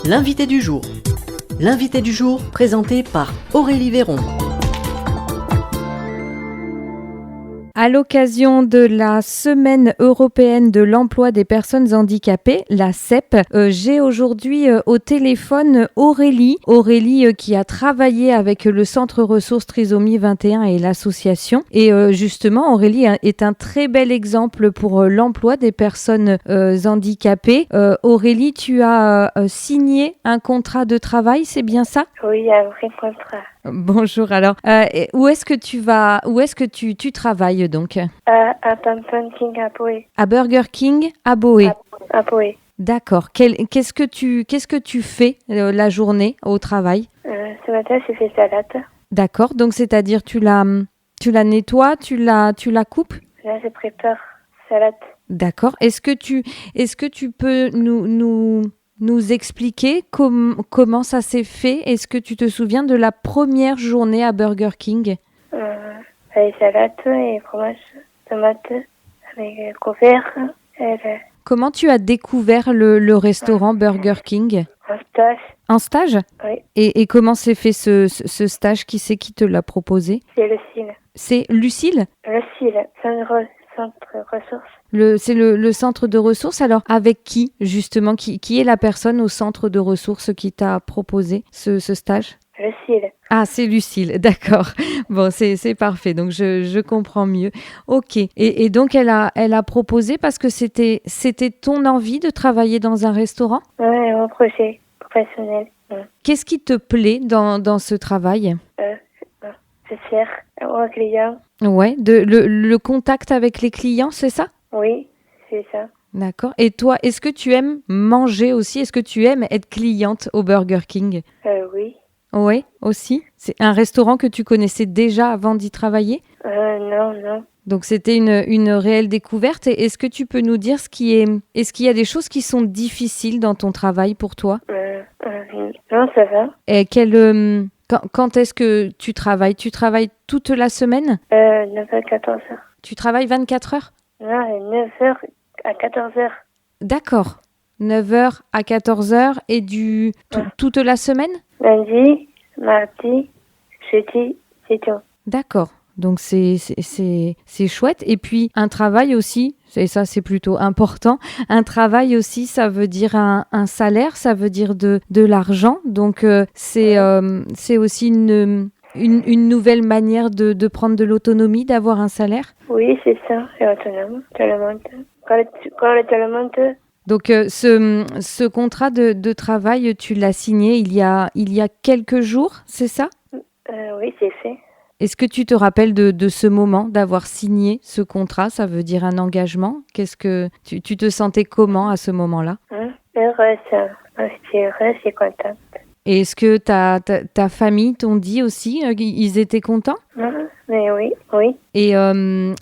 L'invité du jour. L'invité du jour présenté par Aurélie Véron. À l'occasion de la Semaine européenne de l'emploi des personnes handicapées, la CEP, j'ai aujourd'hui au téléphone Aurélie. Aurélie qui a travaillé avec le Centre Ressources Trisomie 21 et l'association. Et justement, Aurélie est un très bel exemple pour l'emploi des personnes handicapées. Aurélie, tu as signé un contrat de travail, c'est bien ça ? Oui, un vrai contrat. Bonjour, alors où est-ce que tu travailles donc ? À Burger King à Boé. À Burger King à Boé. À Boé. D'accord. Qu'est-ce que tu fais la journée au travail ? Ce matin, j'ai fait salade. D'accord. Donc c'est-à-dire tu la nettoies, tu la coupes ? Là, je prépare salade. D'accord. Est-ce que tu peux nous expliquer comment ça s'est fait ? Est-ce que tu te souviens de la première journée à Burger King ? Avec salade et fromage, tomate, avec couvert. Comment tu as découvert le restaurant Burger King ? En stage. En stage ? Oui. Et comment s'est fait ce stage ? Qui c'est qui te l'a proposé ? C'est Lucille. C'est Lucille ? Lucille, centre ressources. C'est le centre de ressources. Alors, avec qui, justement ? Qui est la personne au centre de ressources qui t'a proposé ce stage ? Lucille. Ah, c'est Lucille, d'accord. Bon, c'est parfait, donc je comprends mieux. Ok, et donc elle a proposé parce que c'était ton envie de travailler dans un restaurant ? Oui, mon projet professionnel. Qu'est-ce qui te plaît dans ce travail ? Je sers aux clients. Ouais, le contact avec les clients, c'est ça ? Oui, c'est ça. D'accord. Et toi, est-ce que tu aimes manger aussi ? Est-ce que tu aimes être cliente au Burger King ? Oui. Oui, aussi. C'est un restaurant que tu connaissais déjà avant d'y travailler ? Non. Donc c'était une réelle découverte. Et est-ce que tu peux nous dire est-ce qu'il y a des choses qui sont difficiles dans ton travail pour toi ? Non, ça va. Et quand est-ce que tu travailles ? Tu travailles toute la semaine ? 9h, 14h. Tu travailles 24 heures ? Non, 9h à 14h. D'accord. 9h à 14h et toute la semaine ? Lundi, mardi, jeudi, c'est tout. D'accord. Donc c'est chouette. Et puis un travail aussi, et ça c'est plutôt important, un travail aussi ça veut dire un salaire, ça veut dire de l'argent. Donc c'est aussi une nouvelle manière de prendre de l'autonomie, d'avoir un salaire. Oui, c'est ça, c'est autonome, tout le monde. Quand tout le monde. Donc ce contrat de travail, tu l'as signé il y a quelques jours, c'est ça ? Oui, c'est fait. Est-ce que tu te rappelles de ce moment, d'avoir signé ce contrat ? Ça veut dire un engagement. Qu'est-ce que tu te sentais comment à ce moment-là ? Heureuse, je suis heureuse et contente. Et est-ce que ta famille t'ont dit aussi ils étaient contents ? Mais oui. Et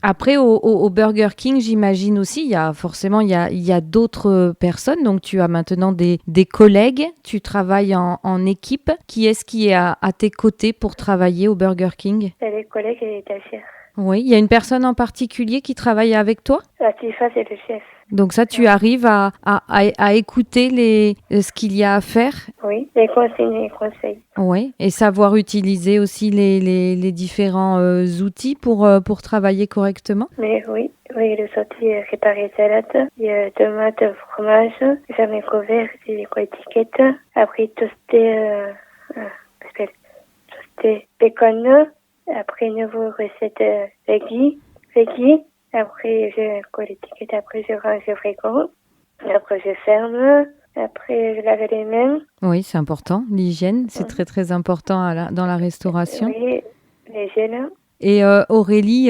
après, au Burger King, j'imagine aussi, il y a d'autres personnes. Donc, tu as maintenant des collègues, tu travailles en équipe. Qui est-ce qui est à tes côtés pour travailler au Burger King ? C'est les collègues et les stagiaires. Oui, il y a une personne en particulier qui travaille avec toi ? La TIFA, c'est le chef. Donc ça, tu arrives à écouter ce qu'il y a à faire ? Oui, les consignes et les conseils. Oui, et savoir utiliser aussi les différents outils pour travailler correctement ? Mais oui, le sorti réparer salade, il y a tomates, fromage, jamais couvert, des étiquettes. Après, toaster bacon. Après, nouveau recette veggie. Après, je colle l'étiquette. Après, je range le frigo. Après, je ferme. Après, je lave les mains. Oui, c'est important. L'hygiène, c'est très, très important dans la restauration. Oui, les gels. Et Aurélie,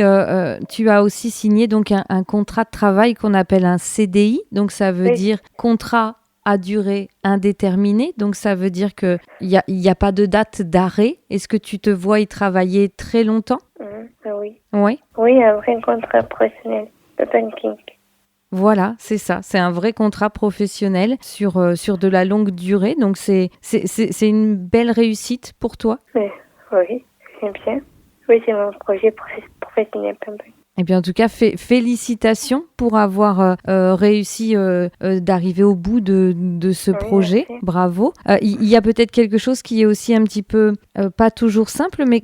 tu as aussi signé donc un contrat de travail qu'on appelle un CDI. Donc, ça veut dire contrat à durée indéterminée. Donc, ça veut dire qu'il n'y a pas de date d'arrêt. Est-ce que tu te vois y travailler très longtemps ? Oui. Oui. Oui, un vrai contrat professionnel de banking. Voilà, c'est ça. C'est un vrai contrat professionnel sur de la longue durée. Donc, c'est une belle réussite pour toi ? Oui, c'est bien. Oui, c'est mon projet professionnel. Eh bien, en tout cas, félicitations pour avoir réussi d'arriver au bout de ce projet. Merci. Bravo. Il y a peut-être quelque chose qui est aussi un petit peu pas toujours simple, mais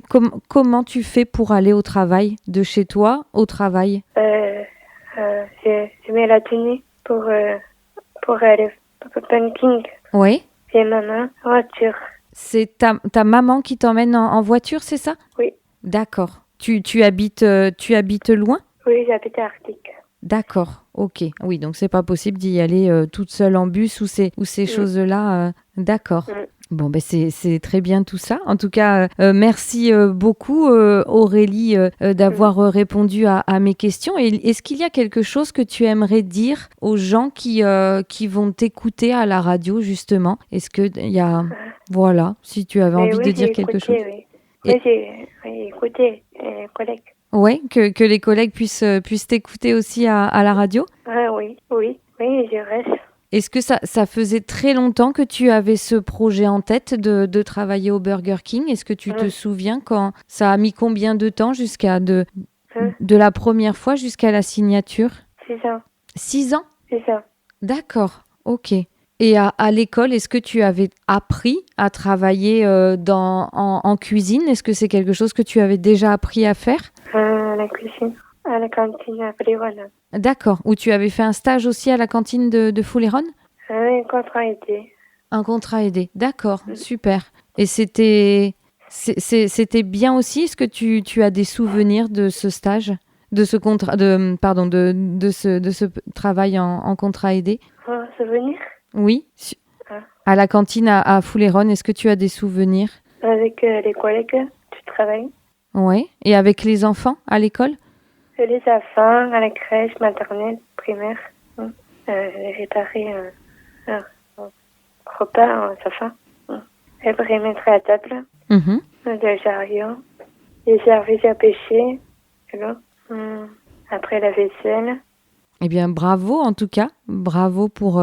comment tu fais pour aller au travail, de chez toi au travail? Je mets la tenue pour aller au parking. Oui. J'ai maman en voiture. C'est ta maman qui t'emmène en voiture, c'est ça? Oui. D'accord. Tu habites loin? Oui, j'habite à Arctique. D'accord, ok. Oui, donc c'est pas possible d'y aller toute seule en bus ou ces choses-là. D'accord. Bon, ben c'est très bien tout ça. En tout cas, merci beaucoup Aurélie d'avoir répondu à mes questions. Et est-ce qu'il y a quelque chose que tu aimerais dire aux gens qui vont t'écouter à la radio justement? Est-ce que il y a voilà, si tu avais envie de dire quelque chose. Oui, j'ai écouté les collègues. Ouais, que les collègues puissent t'écouter aussi à la radio? Oui, je reste. Est-ce que ça faisait très longtemps que tu avais ce projet en tête de travailler au Burger King? Est-ce que tu te souviens quand ça a mis combien de temps jusqu'à de la première fois jusqu'à la signature? 6 ans. 6 ans? C'est ça. D'accord, ok. Et à l'école, est-ce que tu avais appris à travailler en cuisine? Est-ce que c'est quelque chose que tu avais déjà appris à faire? La cuisine, à la cantine à Fouleron. D'accord. Ou tu avais fait un stage aussi à la cantine de Fouleron? Un contrat aidé. Un contrat aidé. D'accord, super. Et c'était bien aussi? Est-ce que tu as des souvenirs de ce stage? De ce contrat, de ce travail en contrat aidé? Un souvenir? Oui. À la cantine à Fouleron, est-ce que tu as des souvenirs? Avec les collègues du travail. Oui. Et avec les enfants à l'école? Les enfants à la crèche maternelle, primaire. J'ai réparé un repas aux enfants. Après, mettre à table. Le chariot. Les services à pêcher. Après la vaisselle. Eh bien, bravo en tout cas. Bravo pour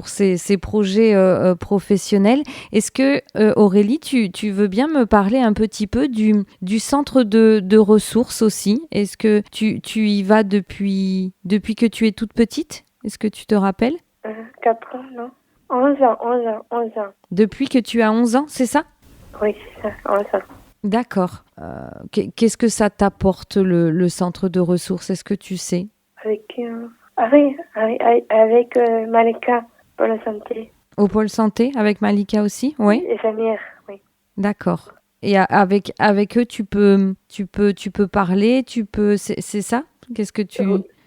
ces projets professionnels. Est-ce que, Aurélie, tu veux bien me parler un petit peu du centre de ressources aussi? Est-ce que tu y vas depuis que tu es toute petite? Est-ce que tu te rappelles? 4 ans, non? 11 ans. Depuis que tu as 11 ans, c'est ça? Oui, c'est ça, 11 ans. D'accord. Qu'est-ce que ça t'apporte, le centre de ressources? Est-ce que tu sais? Avec Malika pour la santé. Au pôle santé, avec Malika aussi? Oui. Et Samir, oui. D'accord. Et avec eux, tu peux parler, c'est ça? Qu'est-ce que tu...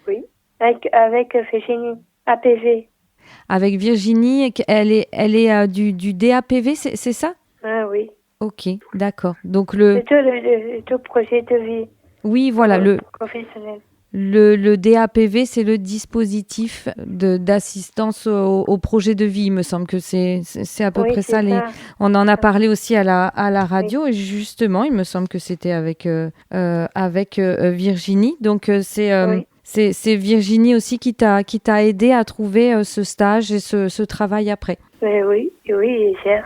Oui. Avec Virginie, APV. Avec Virginie, elle est du DAPV, c'est ça? Oui. Ok, d'accord. Donc C'est tout projet de vie. Oui, voilà, professionnel. Le DAPV, c'est le dispositif d'assistance au projet de vie. Il me semble que c'est à peu près ça. On en a parlé aussi à la radio et justement, il me semble que c'était avec Virginie. Donc c'est Virginie aussi qui t'a aidé à trouver ce stage et ce travail après. Oui, cher.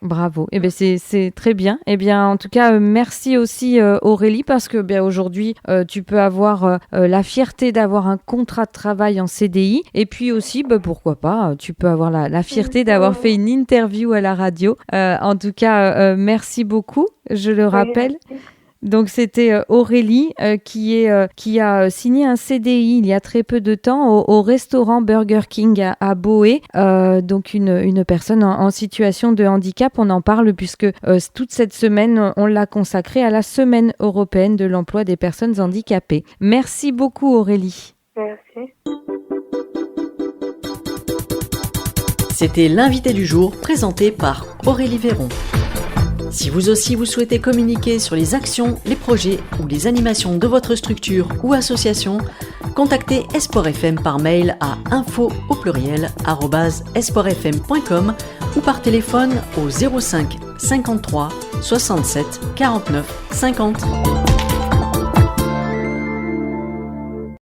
Bravo. Eh bien, c'est très bien. Eh bien, en tout cas, merci aussi Aurélie parce que aujourd'hui, tu peux avoir la fierté d'avoir un contrat de travail en CDI et puis aussi, pourquoi pas, tu peux avoir la fierté d'avoir fait une interview à la radio. En tout cas, merci beaucoup. Je le rappelle. Merci. Donc c'était Aurélie qui a signé un CDI il y a très peu de temps au restaurant Burger King à Boé. Donc une personne en situation de handicap. On en parle puisque toute cette semaine on l'a consacrée à la Semaine européenne de l'emploi des personnes handicapées. Merci beaucoup Aurélie. Merci. C'était l'invité du jour présenté par Aurélie Véron. Si vous aussi vous souhaitez communiquer sur les actions, les projets ou les animations de votre structure ou association, contactez Espoir FM par mail à info@espoirfm.com ou par téléphone au 05 53 67 49 50.